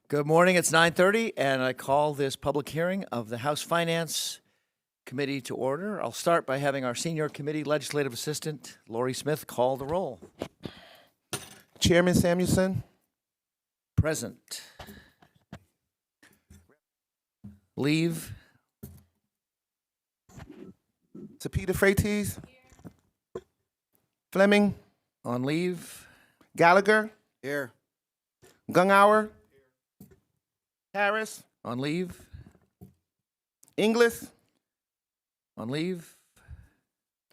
Good morning. It's 9:30, and I call this public hearing of the House Finance Committee to order. I'll start by having our senior committee legislative assistant, Lori Smith, call the roll. Chairman Samuelson, Present. Leave. Sapita Freites, Fleming, On leave. Gallagher, Here. Gungauer, Harris, On leave. Inglis, On leave.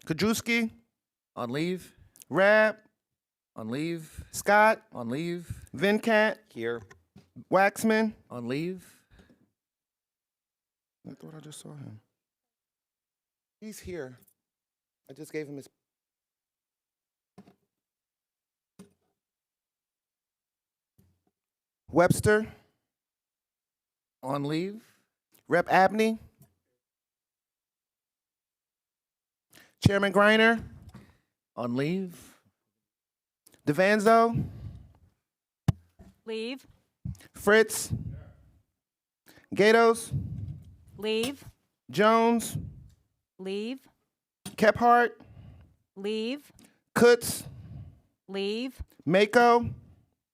Kudrowski, On leave. Rab, On leave. Scott, On leave. Venkat, Here. Waxman. On leave. I thought I just saw him. He's here. I just gave him his. Webster, On leave. Rep Abney, Chairman Griner, On leave. DeVanzo, Leave. Fritz, Gatos, Leave. Jones, Leave. Kephart, Leave. Kutz, Leave. Mako,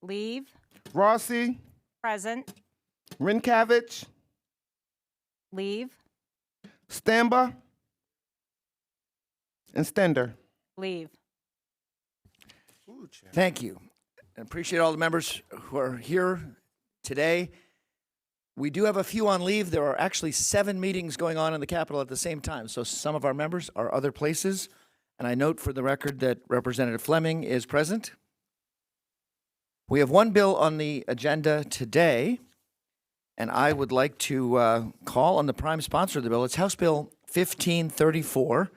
Leave. Rossi, Present. Rinkavich, Leave. Stamba, and Stender. Leave. Thank you. I appreciate all the members who are here today. We do have a few on leave. There are actually 7 meetings going on in the Capitol at the same time, so some of our members are other places. And I note for the record that Representative Fleming is present. We have one bill on the agenda today, and I would like to call on the prime sponsor of the bill. It's House Bill 1534.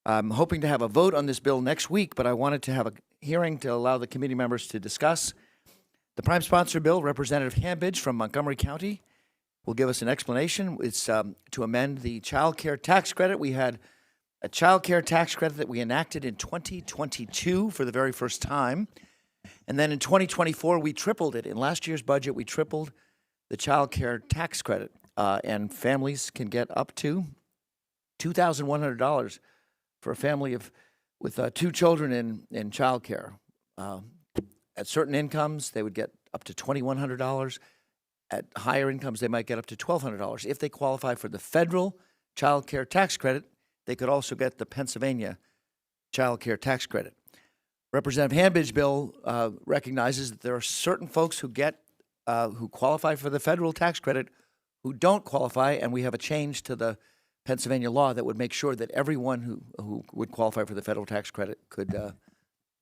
I'm hoping to have a vote on this bill next week, but I wanted to have a hearing to allow the committee members to discuss. The prime sponsor bill, Representative Hambidge from Montgomery County, will give us an explanation. It's to amend the child care tax credit. We had a child care tax credit that we enacted in 2022 for the very first time. And then in 2024, we tripled it. In last year's budget, we tripled the child care tax credit. And families can get up to $2,100 for a family with 2 children in child care. At certain incomes, they would get up to $2,100. At higher incomes, they might get up to $1,200. If they qualify for the federal child care tax credit, they could also get the Pennsylvania child care tax credit. Representative Hambidge's bill recognizes that there are certain folks who qualify for the federal tax credit who don't qualify, and we have a change to the Pennsylvania law that would make sure that everyone who would qualify for the federal tax credit could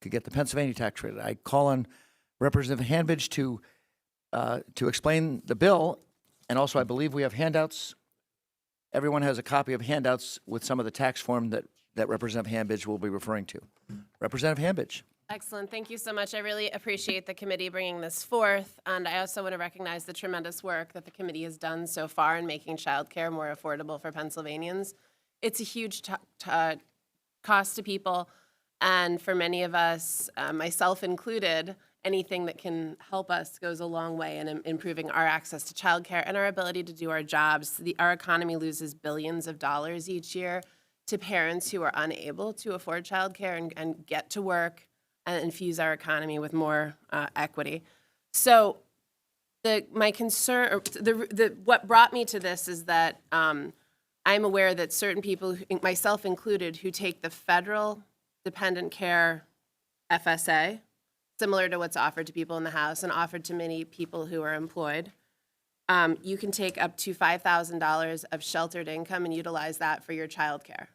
get the Pennsylvania tax credit. I call on Representative Hambidge to explain the bill, and also I believe we have handouts. Everyone has a copy of handouts with some of the tax form that Representative Hambidge will be referring to. Representative Hambidge. Excellent. Thank you so much. I really appreciate the committee bringing this forth. And I also want to recognize the tremendous work that the committee has done so far in making childcare more affordable for Pennsylvanians. It's a huge cost to people. And for many of us, myself included, anything that can help us goes a long way in improving our access to childcare and our ability to do our jobs. Our economy loses billions of dollars each year to parents who are unable to afford childcare and get to work and infuse our economy with more equity. So my concern, what brought me to this is that I'm aware that certain people, myself included, who take the federal dependent care FSA, similar to what's offered to people in the House and offered to many people who are employed, you can take up to $5,000 of sheltered income and utilize that for your childcare.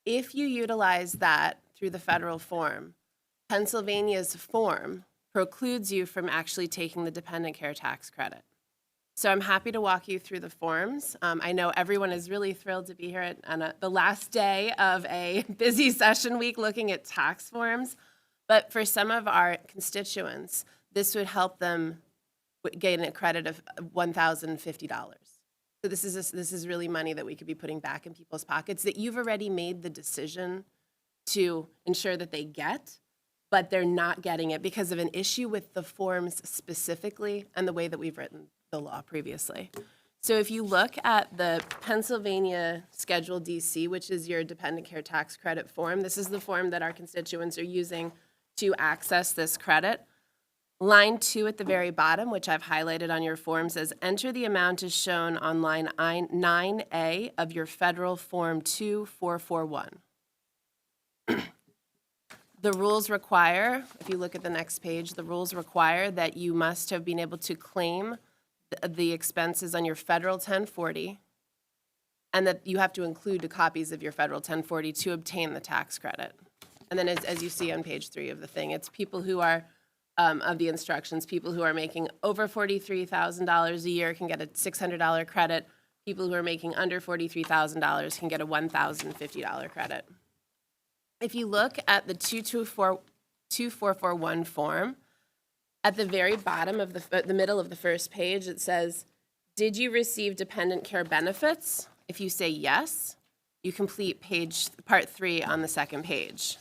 If you utilize that through the federal form, Pennsylvania's form precludes you from actually taking the dependent care tax credit. So I'm happy to walk you through the forms. I know everyone is really thrilled to be here on the last day of a busy session week looking at tax forms. But for some of our constituents, this would help them gain a credit of $1,050. So this is really money that we could be putting back in people's pockets that you've already made the decision to ensure that they get. but they're not getting it because of an issue with the forms specifically and the way that we've written the law previously. So if you look at the Pennsylvania Schedule DC, which is your dependent care tax credit form, this is the form that our constituents are using to access this credit. Line 2 at the very bottom, which I've highlighted on your form, says enter the amount as shown on line 9A of your federal form 2441. The rules require, if you look at the next page, the rules require that you must have been able to claim the expenses on your federal 1040, and that you have to include the copies of your federal 1040 to obtain the tax credit. And then as you see on page 3 of the thing, it's people who are, of the instructions, people who are making over $43,000 a year can get a $600 credit. People who are making under $43,000 can get a $1,050 credit. If you look at the 2441 form, at the very bottom of the middle of the first page, it says, did you receive dependent care benefits? If you say yes, you complete part 3 on the second page.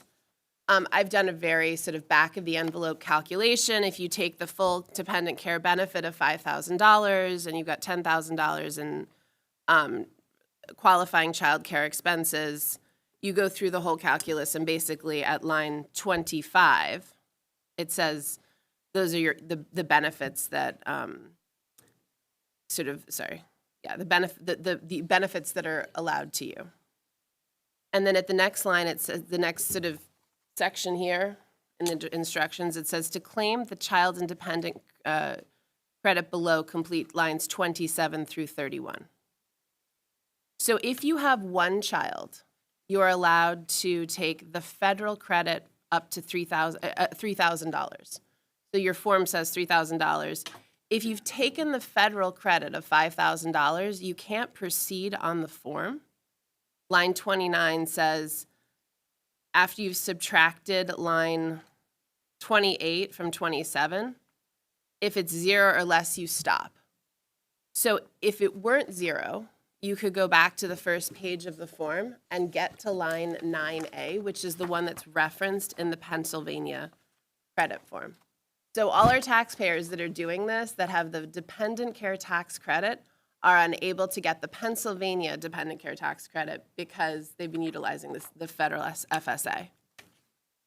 I've done a very sort of back of the envelope calculation. If you take the full dependent care benefit of $5,000 and you've got $10,000 in qualifying child care expenses, you go through the whole calculus, and basically at line 25, it says those are the benefits that the benefits that are allowed to you. And then at the next line, it says the next sort of section here in the instructions, it says to claim the child independent credit below, complete lines 27 through 31. So if you have one child, you are allowed to take the federal credit up to $3,000. So your form says $3,000. If you've taken the federal credit of $5,000, you can't proceed on the form. Line 29 says, after you've subtracted line 28 from 27, if it's 0 or less, you stop. So if it weren't 0, you could go back to the first page of the form and get to line 9A, which is the one that's referenced in the Pennsylvania credit form. So all our taxpayers that are doing this, that have the dependent care tax credit, are unable to get the Pennsylvania dependent care tax credit because they've been utilizing the federal FSA.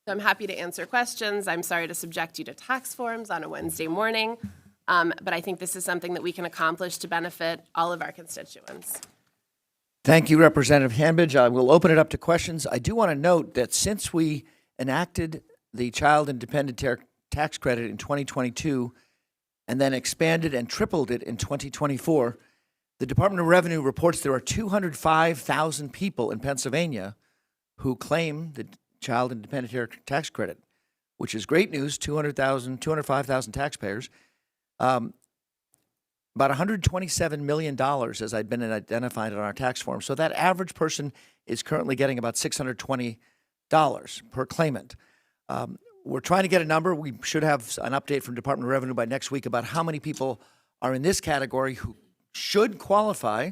So I'm happy to answer questions. I'm sorry to subject you to tax forms on a Wednesday morning, but I think this is something that we can accomplish to benefit all of our constituents. Thank you, Representative Hambidge. I will open it up to questions. I do want to note that since we enacted the Child and Dependent Tax Credit in 2022 and then expanded and tripled it in 2024, the Department of Revenue reports there are 205,000 people in Pennsylvania who claim the Child and Dependent Tax Credit, which is great news. 205,000 taxpayers. About $127 million as I'd been identified on our tax form. So that average person is currently getting about $620 per claimant. We're trying to get a number. We should have an update from Department of Revenue by next week about how many people are in this category who should qualify,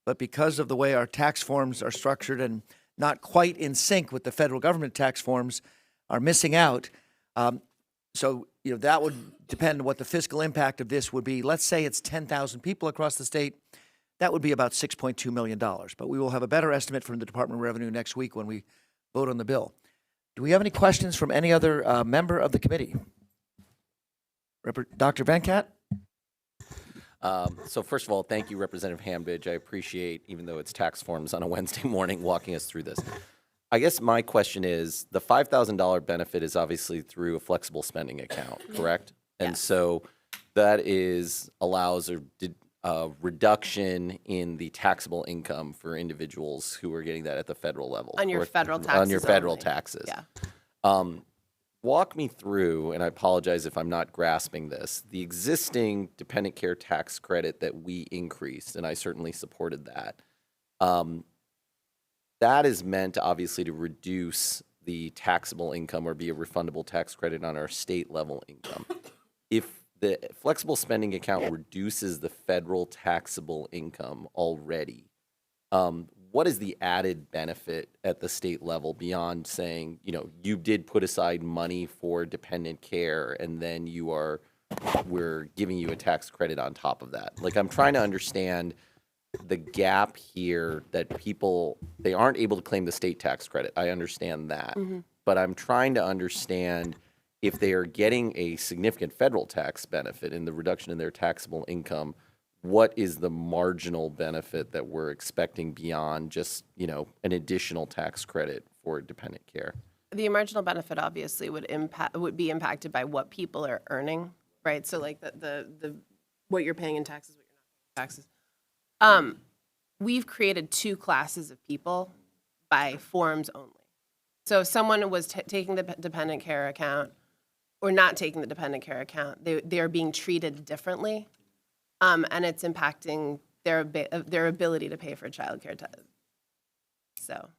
but because of the way our tax forms are structured and not quite in sync with the federal government tax forms, are missing out. So that would depend on what the fiscal impact of this would be. Let's say it's 10,000 people across the state. That would be about $6.2 million. But we will have a better estimate from the Department of Revenue next week when we vote on the bill. Do we have any questions from any other member of the committee? Dr. Venkat? So first of all, thank you, Representative Hambidge. I appreciate, even though it's tax forms on a Wednesday morning, walking us through this. I guess my question is, the $5,000 benefit is obviously through a flexible spending account, correct? And Yes. so that allows a reduction in the taxable income for individuals who are getting that at the federal level. On your or- federal taxes On your federal only. taxes. Yeah. Walk me through, and I apologize if I'm not grasping this, the existing dependent care tax credit that we increased, and I certainly supported that. That is meant, obviously, to reduce the taxable income or be a refundable tax credit on our state level income. If the flexible spending account reduces the federal taxable income already, what is the added benefit at the state level beyond saying, you know, you did put aside money for dependent care and then we're giving you a tax credit on top of that? Like, I'm trying to understand the gap here that they aren't able to claim the state tax credit. I understand that. But I'm trying to understand if they are getting a significant federal tax benefit in the reduction in their taxable income, what is the marginal benefit that we're expecting beyond just, you know, an additional tax credit for dependent care? The marginal benefit obviously would be impacted by what people are earning, right? So like the what you're paying in taxes, what you're not paying in taxes. We've created two classes of people by forms only. So if someone was taking the dependent care account or not taking the dependent care account, they are being treated differently, and it's impacting their ability to pay for childcare. So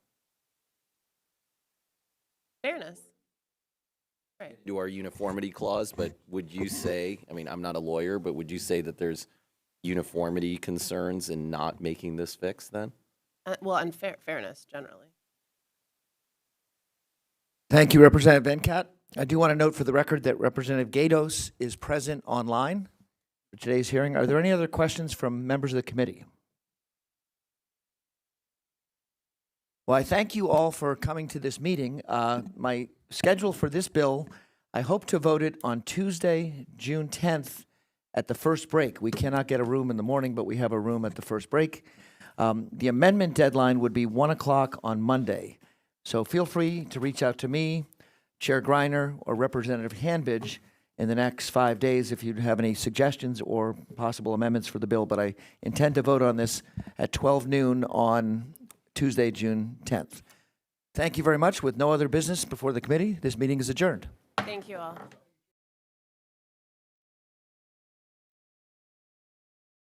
fairness. Right. Do our uniformity clause, but would you say, I mean, I'm not a lawyer, but would you say that there's uniformity concerns in not making this fix then? Well, and fairness generally. Thank you, Representative Venkat. I do want to note for the record that Representative Gatos is present online for today's hearing. Are there any other questions from members of the committee? Well, I thank you all for coming to this meeting. My schedule for this bill, I hope to vote it on Tuesday, June 10th at the first break. We cannot get a room in the morning, but we have a room at the first break. The amendment deadline would be 1 o'clock on Monday. So feel free to reach out to me, Chair Greiner, or Representative Hanbidge in the next 5 days if you have any suggestions or possible amendments for the bill. But I intend to vote on this at 12 noon on Tuesday, June 10th. Thank you very much. With no other business before the committee, this meeting is adjourned. Thank you all.